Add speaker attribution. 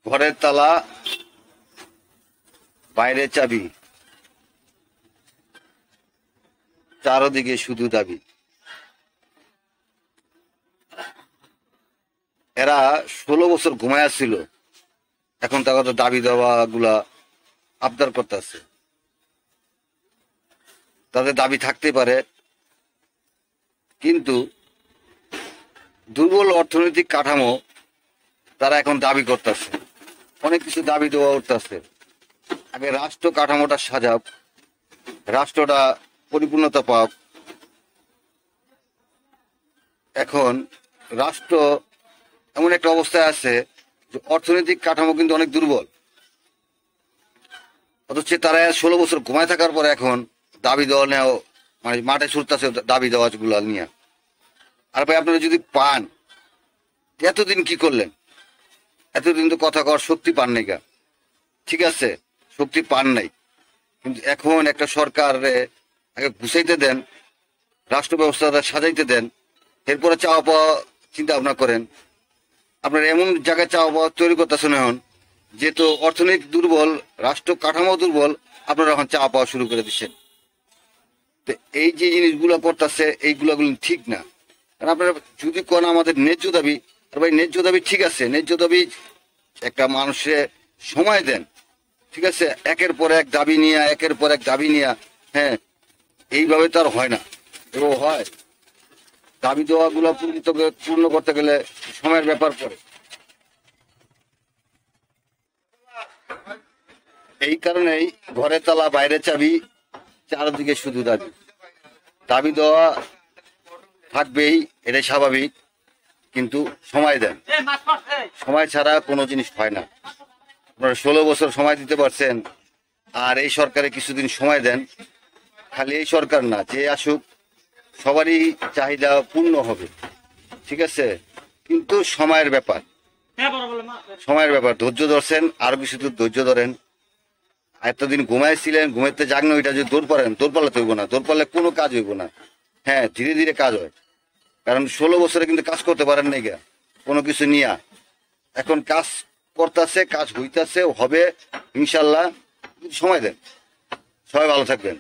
Speaker 1: ঘরের তালা বাইরে চাবি, চারদিকে শুধু দাবি। এরা 16 বছর ঘুমায় ছিল, এখন তাদের দাবি দেওয়া গুলা আবদার করতেছে। তাদের দাবি থাকতে পারে, কিন্তু দুর্বল অর্থনৈতিক কাঠামো তারা এখন দাবি করতেছে, অনেক কিছু দাবি দেওয়া উঠতেছে। আগে রাষ্ট্র কাঠামোটা সাজাব, রাষ্ট্রটা পরিপূর্ণতা পাক। এখন রাষ্ট্র এমন একটা অবস্থায় আছে যে অর্থনৈতিক কাঠামো কিন্তু অনেক দুর্বল, অথচ তারা 16 বছর ঘুমায় থাকার পরে এখন দাবি দেওয়া নেওয়া, মানে মাঠে ছুটতেছে দাবি দেওয়া গুলা নিয়ে। আর ভাই আপনারা যদি পান, এতদিন কি করলেন? এতদিন তো কথা কর শক্তি পান নাই গা, ঠিক আছে, শক্তি পান নাই, কিন্তু এখন একটা সরকারে আগে গুছাইতে দেন, রাষ্ট্র ব্যবস্থাটা সাজাইতে দেন, এরপরে চাওয়া পাওয়া চিন্তা ভাবনা করেন। আপনার এমন জায়গায় চাওয়া পাওয়া তৈরি করতেছেন এখন, যেহেতু অর্থনৈতিক দুর্বল, রাষ্ট্র কাঠামো দুর্বল, আপনারা এখন চাওয়া পাওয়া শুরু করে দিচ্ছেন। তো এই যে জিনিসগুলো করতেছে, এইগুলো ঠিক না। কারণ আপনারা যদি কোন আমাদের ন্যায্য দাবি, আর ভাই ন্যায্য দাবি ঠিক আছে, ন্যায্য দাবি একটা মানুষে সময় দেন, ঠিক আছে, একের পর এক দাবি নিয়ে, একের পর এক দাবি নিয়ে, হ্যাঁ, এইভাবে তো আর হয় না। এও হয়, দাবি দেওয়া গুলো পূর্ণ করতে গেলে সময়ের ব্যাপার পড়ে। এই কারণেই ঘরে তালা বাইরে চাবি, চারদিকে শুধু দাবি। দাবি দেওয়া থাকবেই, এটাই স্বাভাবিক, কিন্তু সময় দেন। সময় ছাড়া কোনো জিনিস হয় না। আপনারা 16 বছর সময় দিতে পারছেন, আর এই সরকারে কিছুদিন সময় দেন। খালি এই সরকার না, যে আসুক সবারই চাহিদা পূর্ণ হবে, ঠিক আছে, কিন্তু সময়ের ব্যাপার, সময়ের ব্যাপার। ধৈর্য ধরছেন, আরো কিছু দূর ধৈর্য ধরেন। এতদিন ঘুমাইছিলেন, ঘুমাইতে জাগনো, এটা যদি দৌড় পারেন, দৌড় পারলে তো হইব না, দৌড় পারলে কোনো কাজ হইব না। হ্যাঁ, ধীরে ধীরে কাজ হয়, কারণ 16 বছরে কিন্তু কাজ করতে পারেন নাই গা কোনো কিছু নিয়ে। এখন কাজ করতেছে, কাজ হইতেছে, হবে ইনশাল্লাহ, সময় দেন। সবাই ভালো থাকবেন।